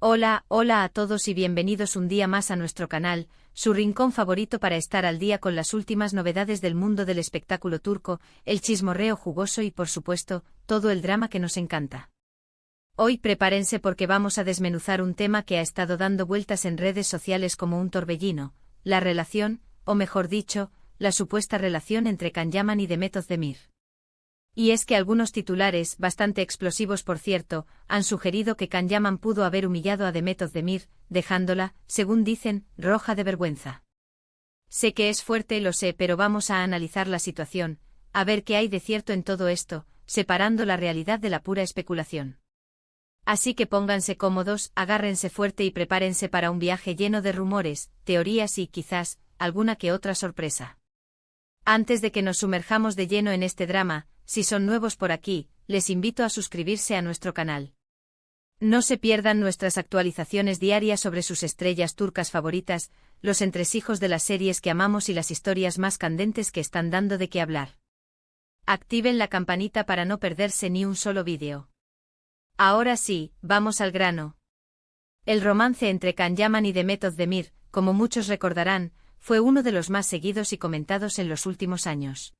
Hola a todos y bienvenidos un día más a nuestro canal, su rincón favorito para estar al día con las últimas novedades del mundo del espectáculo turco, el chismorreo jugoso y por supuesto, todo el drama que nos encanta. Hoy prepárense porque vamos a desmenuzar un tema que ha estado dando vueltas en redes sociales como un torbellino, la relación, o mejor dicho, la supuesta relación entre Can Yaman y Demet Özdemir. Y es que algunos titulares, bastante explosivos por cierto, han sugerido que Can Yaman pudo haber humillado a Demet Özdemir, dejándola, según dicen, roja de vergüenza. Sé que es fuerte, lo sé, pero vamos a analizar la situación, a ver qué hay de cierto en todo esto, separando la realidad de la pura especulación. Así que pónganse cómodos, agárrense fuerte y prepárense para un viaje lleno de rumores, teorías y, quizás, alguna que otra sorpresa. Antes de que nos sumerjamos de lleno en este drama, si son nuevos por aquí, les invito a suscribirse a nuestro canal. No se pierdan nuestras actualizaciones diarias sobre sus estrellas turcas favoritas, los entresijos de las series que amamos y las historias más candentes que están dando de qué hablar. Activen la campanita para no perderse ni un solo vídeo. Ahora sí, vamos al grano. El romance entre Can Yaman y Demet Özdemir, como muchos recordarán, fue uno de los más seguidos y comentados en los últimos años.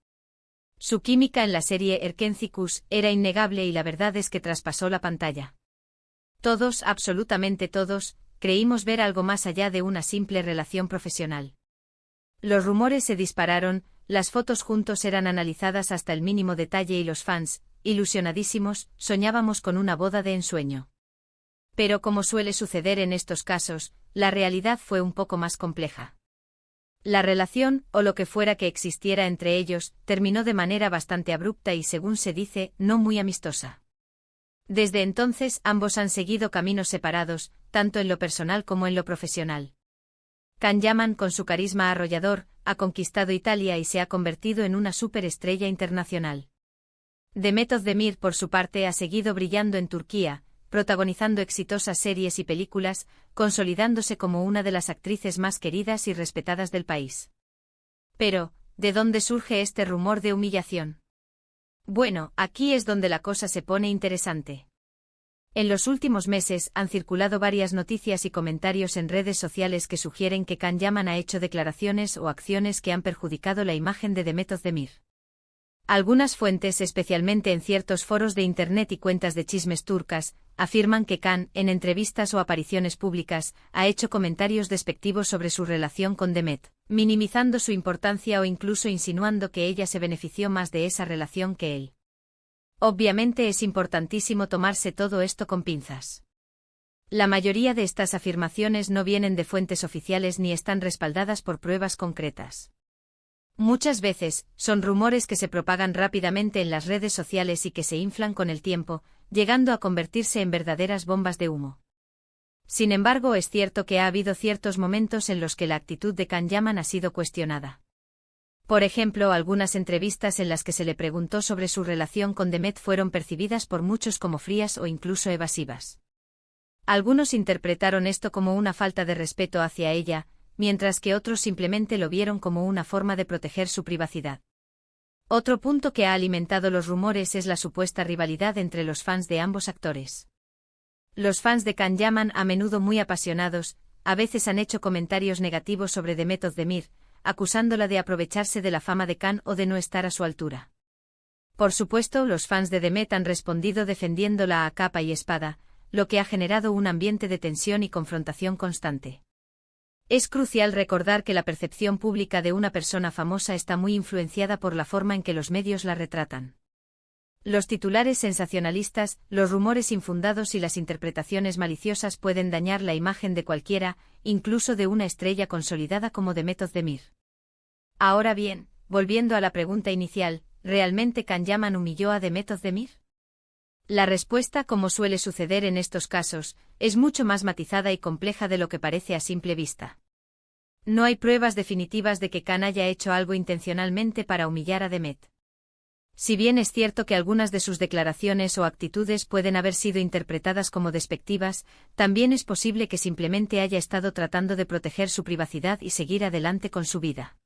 Su química en la serie Erkenci era innegable y la verdad es que traspasó la pantalla. Todos, absolutamente todos, creímos ver algo más allá de una simple relación profesional. Los rumores se dispararon, las fotos juntos eran analizadas hasta el mínimo detalle y los fans, ilusionadísimos, soñábamos con una boda de ensueño. Pero como suele suceder en estos casos, la realidad fue un poco más compleja. La relación, o lo que fuera que existiera entre ellos, terminó de manera bastante abrupta y, según se dice, no muy amistosa. Desde entonces ambos han seguido caminos separados, tanto en lo personal como en lo profesional. Can Yaman, con su carisma arrollador, ha conquistado Italia y se ha convertido en una superestrella internacional. Demet Özdemir, por su parte, ha seguido brillando en Turquía, protagonizando exitosas series y películas, consolidándose como una de las actrices más queridas y respetadas del país. Pero, ¿de dónde surge este rumor de humillación? Bueno, aquí es donde la cosa se pone interesante. En los últimos meses han circulado varias noticias y comentarios en redes sociales que sugieren que Can Yaman ha hecho declaraciones o acciones que han perjudicado la imagen de Demet Özdemir. Algunas fuentes, especialmente en ciertos foros de internet y cuentas de chismes turcas, afirman que Can, en entrevistas o apariciones públicas, ha hecho comentarios despectivos sobre su relación con Demet, minimizando su importancia o incluso insinuando que ella se benefició más de esa relación que él. Obviamente es importantísimo tomarse todo esto con pinzas. La mayoría de estas afirmaciones no vienen de fuentes oficiales ni están respaldadas por pruebas concretas. Muchas veces, son rumores que se propagan rápidamente en las redes sociales y que se inflan con el tiempo, llegando a convertirse en verdaderas bombas de humo. Sin embargo, es cierto que ha habido ciertos momentos en los que la actitud de Can Yaman ha sido cuestionada. Por ejemplo, algunas entrevistas en las que se le preguntó sobre su relación con Demet fueron percibidas por muchos como frías o incluso evasivas. Algunos interpretaron esto como una falta de respeto hacia ella, mientras que otros simplemente lo vieron como una forma de proteger su privacidad. Otro punto que ha alimentado los rumores es la supuesta rivalidad entre los fans de ambos actores. Los fans de Can Yaman, a menudo muy apasionados, a veces han hecho comentarios negativos sobre Demet Özdemir, acusándola de aprovecharse de la fama de Can o de no estar a su altura. Por supuesto, los fans de Demet han respondido defendiéndola a capa y espada, lo que ha generado un ambiente de tensión y confrontación constante. Es crucial recordar que la percepción pública de una persona famosa está muy influenciada por la forma en que los medios la retratan. Los titulares sensacionalistas, los rumores infundados y las interpretaciones maliciosas pueden dañar la imagen de cualquiera, incluso de una estrella consolidada como Demet Özdemir. Ahora bien, volviendo a la pregunta inicial, ¿realmente Can Yaman humilló a Demet Özdemir? La respuesta, como suele suceder en estos casos, es mucho más matizada y compleja de lo que parece a simple vista. No hay pruebas definitivas de que Can haya hecho algo intencionalmente para humillar a Demet. Si bien es cierto que algunas de sus declaraciones o actitudes pueden haber sido interpretadas como despectivas, también es posible que simplemente haya estado tratando de proteger su privacidad y seguir adelante con su vida.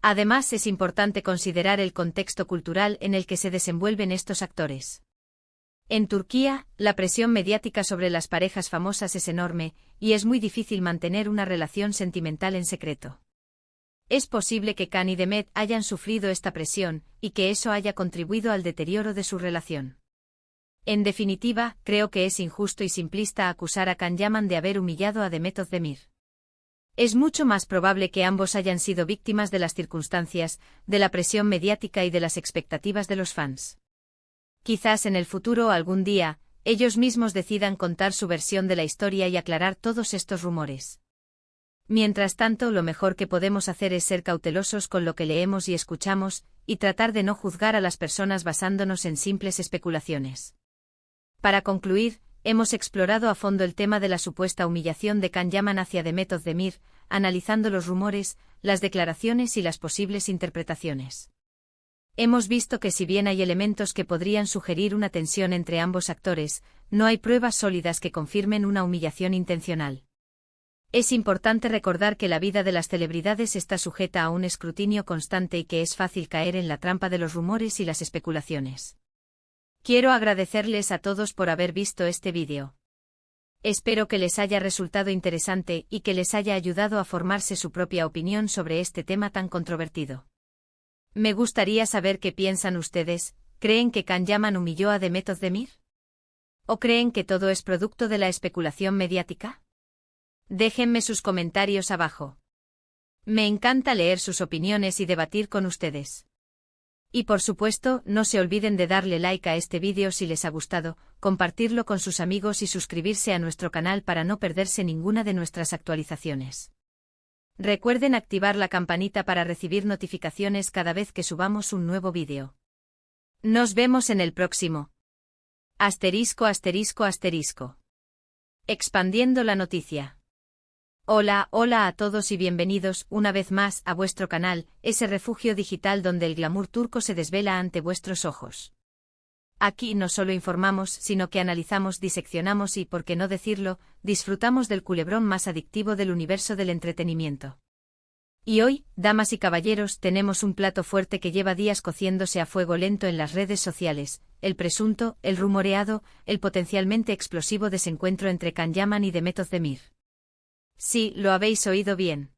Además, es importante considerar el contexto cultural en el que se desenvuelven estos actores. En Turquía, la presión mediática sobre las parejas famosas es enorme, y es muy difícil mantener una relación sentimental en secreto. Es posible que Can y Demet hayan sufrido esta presión, y que eso haya contribuido al deterioro de su relación. En definitiva, creo que es injusto y simplista acusar a Can Yaman de haber humillado a Demet Özdemir. Es mucho más probable que ambos hayan sido víctimas de las circunstancias, de la presión mediática y de las expectativas de los fans. Quizás en el futuro algún día, ellos mismos decidan contar su versión de la historia y aclarar todos estos rumores. Mientras tanto, lo mejor que podemos hacer es ser cautelosos con lo que leemos y escuchamos, y tratar de no juzgar a las personas basándonos en simples especulaciones. Para concluir, hemos explorado a fondo el tema de la supuesta humillación de Can Yaman hacia Demet Özdemir, analizando los rumores, las declaraciones y las posibles interpretaciones. Hemos visto que si bien hay elementos que podrían sugerir una tensión entre ambos actores, no hay pruebas sólidas que confirmen una humillación intencional. Es importante recordar que la vida de las celebridades está sujeta a un escrutinio constante y que es fácil caer en la trampa de los rumores y las especulaciones. Quiero agradecerles a todos por haber visto este vídeo. Espero que les haya resultado interesante y que les haya ayudado a formarse su propia opinión sobre este tema tan controvertido. Me gustaría saber qué piensan ustedes. ¿Creen que Can Yaman humilló a Demet Özdemir? ¿O creen que todo es producto de la especulación mediática? Déjenme sus comentarios abajo. Me encanta leer sus opiniones y debatir con ustedes. Y por supuesto, no se olviden de darle like a este vídeo si les ha gustado, compartirlo con sus amigos y suscribirse a nuestro canal para no perderse ninguna de nuestras actualizaciones. Recuerden activar la campanita para recibir notificaciones cada vez que subamos un nuevo vídeo. Nos vemos en el próximo. *****. Expandiendo la noticia. Hola a todos y bienvenidos una vez más a vuestro canal, ese refugio digital donde el glamour turco se desvela ante vuestros ojos. Aquí no solo informamos, sino que analizamos, diseccionamos y, por qué no decirlo, disfrutamos del culebrón más adictivo del universo del entretenimiento. Y hoy, damas y caballeros, tenemos un plato fuerte que lleva días cociéndose a fuego lento en las redes sociales, el presunto, el rumoreado, el potencialmente explosivo desencuentro entre Can Yaman y Demet Özdemir. Sí, lo habéis oído bien.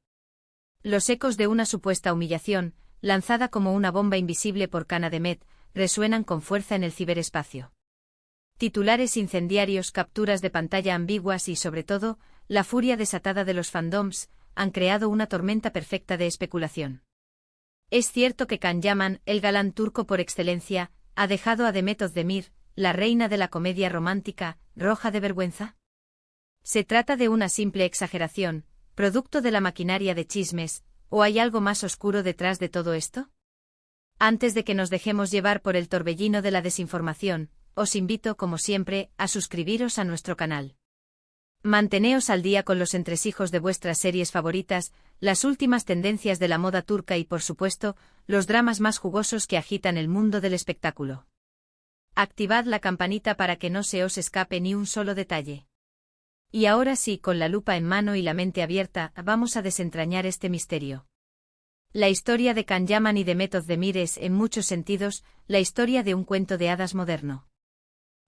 Los ecos de una supuesta humillación, lanzada como una bomba invisible por Can a Demet, resuenan con fuerza en el ciberespacio. Titulares incendiarios, capturas de pantalla ambiguas y, sobre todo, la furia desatada de los fandoms, han creado una tormenta perfecta de especulación. ¿Es cierto que Can Yaman, el galán turco por excelencia, ha dejado a Demet Özdemir, la reina de la comedia romántica, roja de vergüenza? ¿Se trata de una simple exageración, producto de la maquinaria de chismes, o hay algo más oscuro detrás de todo esto? Antes de que nos dejemos llevar por el torbellino de la desinformación, os invito, como siempre, a suscribiros a nuestro canal. Manteneos al día con los entresijos de vuestras series favoritas, las últimas tendencias de la moda turca y, por supuesto, los dramas más jugosos que agitan el mundo del espectáculo. Activad la campanita para que no se os escape ni un solo detalle. Y ahora sí, con la lupa en mano y la mente abierta, vamos a desentrañar este misterio. La historia de Can Yaman y Demet Özdemir es, en muchos sentidos, la historia de un cuento de hadas moderno.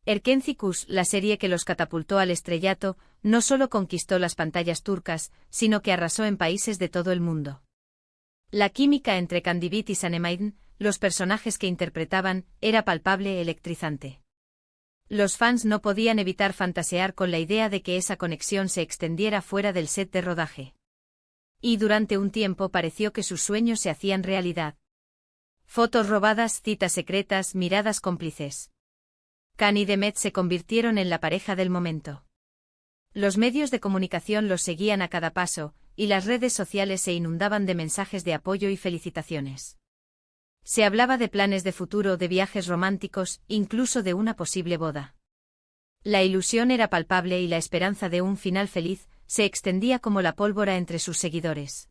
Erkenci Kuş, la serie que los catapultó al estrellato, no solo conquistó las pantallas turcas, sino que arrasó en países de todo el mundo. La química entre Kandibit y Sanemeddin, los personajes que interpretaban, era palpable, electrizante. Los fans no podían evitar fantasear con la idea de que esa conexión se extendiera fuera del set de rodaje. Y durante un tiempo pareció que sus sueños se hacían realidad. Fotos robadas, citas secretas, miradas cómplices. Can y Demet se convirtieron en la pareja del momento. Los medios de comunicación los seguían a cada paso, y las redes sociales se inundaban de mensajes de apoyo y felicitaciones. Se hablaba de planes de futuro, de viajes románticos, incluso de una posible boda. La ilusión era palpable y la esperanza de un final feliz se extendía como la pólvora entre sus seguidores.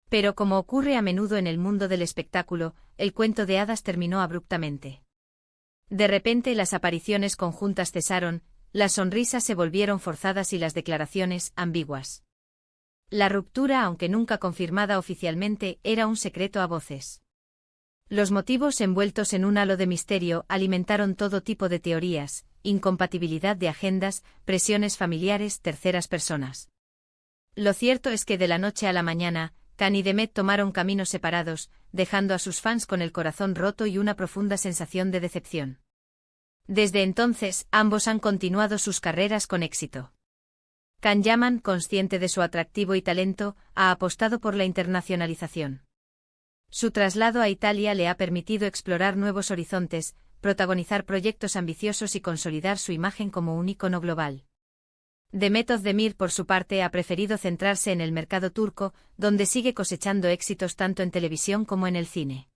Pero como ocurre a menudo en el mundo del espectáculo, el cuento de hadas terminó abruptamente. De repente las apariciones conjuntas cesaron, las sonrisas se volvieron forzadas y las declaraciones ambiguas. La ruptura, aunque nunca confirmada oficialmente, era un secreto a voces. Los motivos envueltos en un halo de misterio alimentaron todo tipo de teorías, incompatibilidad de agendas, presiones familiares, terceras personas. Lo cierto es que de la noche a la mañana, Khan y Demet tomaron caminos separados, dejando a sus fans con el corazón roto y una profunda sensación de decepción. Desde entonces, ambos han continuado sus carreras con éxito. Can Yaman, consciente de su atractivo y talento, ha apostado por la internacionalización. Su traslado a Italia le ha permitido explorar nuevos horizontes, protagonizar proyectos ambiciosos y consolidar su imagen como un ícono global. Demet Özdemir, por su parte, ha preferido centrarse en el mercado turco, donde sigue cosechando éxitos tanto en televisión como en el cine.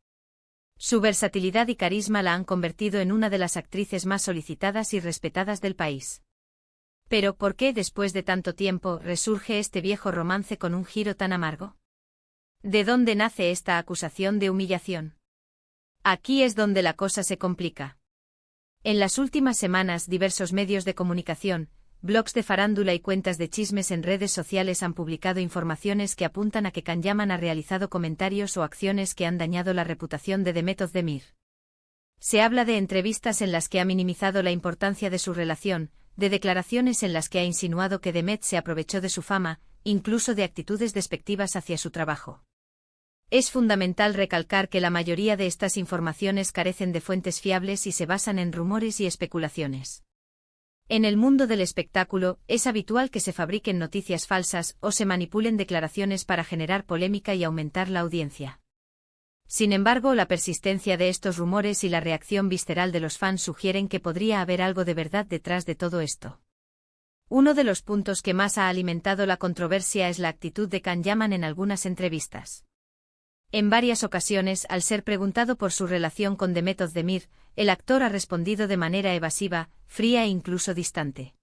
Su versatilidad y carisma la han convertido en una de las actrices más solicitadas y respetadas del país. Pero, ¿por qué después de tanto tiempo resurge este viejo romance con un giro tan amargo? ¿De dónde nace esta acusación de humillación? Aquí es donde la cosa se complica. En las últimas semanas, diversos medios de comunicación, blogs de farándula y cuentas de chismes en redes sociales han publicado informaciones que apuntan a que Can Yaman ha realizado comentarios o acciones que han dañado la reputación de Demet Özdemir. Se habla de entrevistas en las que ha minimizado la importancia de su relación, de declaraciones en las que ha insinuado que Demet se aprovechó de su fama, incluso de actitudes despectivas hacia su trabajo. Es fundamental recalcar que la mayoría de estas informaciones carecen de fuentes fiables y se basan en rumores y especulaciones. En el mundo del espectáculo, es habitual que se fabriquen noticias falsas o se manipulen declaraciones para generar polémica y aumentar la audiencia. Sin embargo, la persistencia de estos rumores y la reacción visceral de los fans sugieren que podría haber algo de verdad detrás de todo esto. Uno de los puntos que más ha alimentado la controversia es la actitud de Can Yaman en algunas entrevistas. En varias ocasiones, al ser preguntado por su relación con Demet Özdemir, el actor ha respondido de manera evasiva, fría e incluso distante.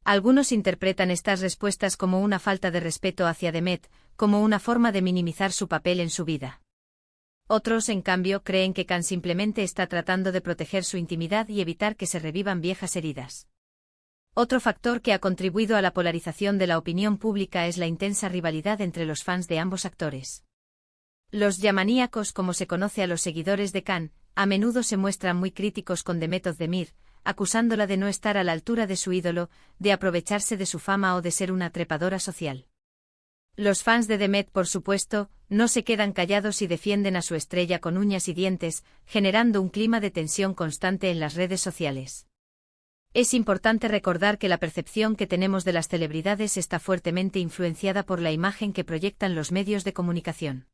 Algunos interpretan estas respuestas como una falta de respeto hacia Demet, como una forma de minimizar su papel en su vida. Otros, en cambio, creen que Can simplemente está tratando de proteger su intimidad y evitar que se revivan viejas heridas. Otro factor que ha contribuido a la polarización de la opinión pública es la intensa rivalidad entre los fans de ambos actores. Los yamaníacos, como se conoce a los seguidores de Can, a menudo se muestran muy críticos con Demet Özdemir, acusándola de no estar a la altura de su ídolo, de aprovecharse de su fama o de ser una trepadora social. Los fans de Demet, por supuesto, no se quedan callados y defienden a su estrella con uñas y dientes, generando un clima de tensión constante en las redes sociales. Es importante recordar que la percepción que tenemos de las celebridades está fuertemente influenciada por la imagen que proyectan los medios de comunicación.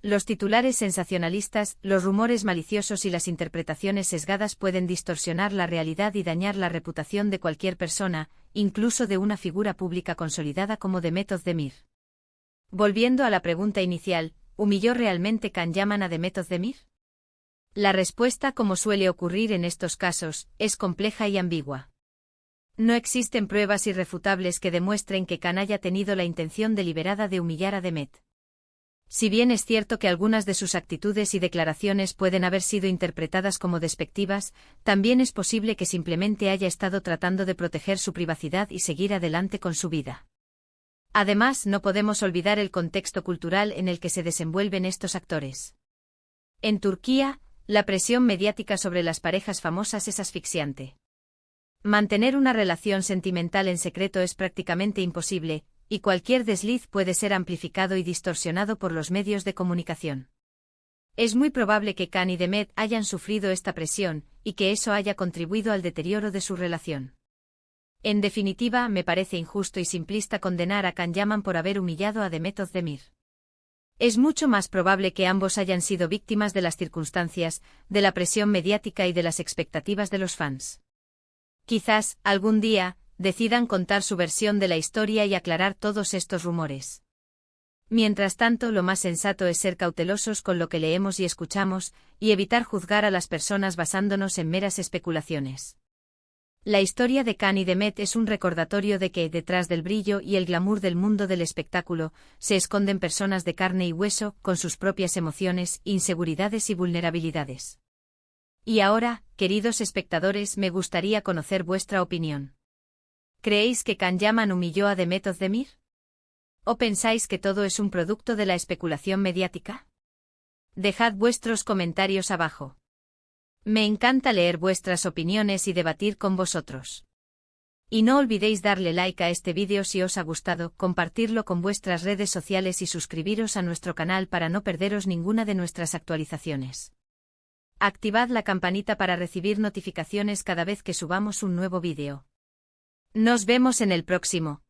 Los titulares sensacionalistas, los rumores maliciosos y las interpretaciones sesgadas pueden distorsionar la realidad y dañar la reputación de cualquier persona, incluso de una figura pública consolidada como Demet Özdemir. Volviendo a la pregunta inicial, ¿humilló realmente Can Yaman a Demet Özdemir? La respuesta, como suele ocurrir en estos casos, es compleja y ambigua. No existen pruebas irrefutables que demuestren que Can haya tenido la intención deliberada de humillar a Demet. Si bien es cierto que algunas de sus actitudes y declaraciones pueden haber sido interpretadas como despectivas, también es posible que simplemente haya estado tratando de proteger su privacidad y seguir adelante con su vida. Además, no podemos olvidar el contexto cultural en el que se desenvuelven estos actores. En Turquía, la presión mediática sobre las parejas famosas es asfixiante. Mantener una relación sentimental en secreto es prácticamente imposible, y cualquier desliz puede ser amplificado y distorsionado por los medios de comunicación. Es muy probable que Can y Demet hayan sufrido esta presión, y que eso haya contribuido al deterioro de su relación. En definitiva, me parece injusto y simplista condenar a Can Yaman por haber humillado a Demet Özdemir. Es mucho más probable que ambos hayan sido víctimas de las circunstancias, de la presión mediática y de las expectativas de los fans. Quizás, algún día, decidan contar su versión de la historia y aclarar todos estos rumores. Mientras tanto, lo más sensato es ser cautelosos con lo que leemos y escuchamos, y evitar juzgar a las personas basándonos en meras especulaciones. La historia de Can y Demet es un recordatorio de que, detrás del brillo y el glamour del mundo del espectáculo, se esconden personas de carne y hueso, con sus propias emociones, inseguridades y vulnerabilidades. Y ahora, queridos espectadores, me gustaría conocer vuestra opinión. ¿Creéis que Can Yaman humilló a Demet Özdemir? ¿O pensáis que todo es un producto de la especulación mediática? Dejad vuestros comentarios abajo. Me encanta leer vuestras opiniones y debatir con vosotros. Y no olvidéis darle like a este vídeo si os ha gustado, compartirlo con vuestras redes sociales y suscribiros a nuestro canal para no perderos ninguna de nuestras actualizaciones. Activad la campanita para recibir notificaciones cada vez que subamos un nuevo vídeo. Nos vemos en el próximo.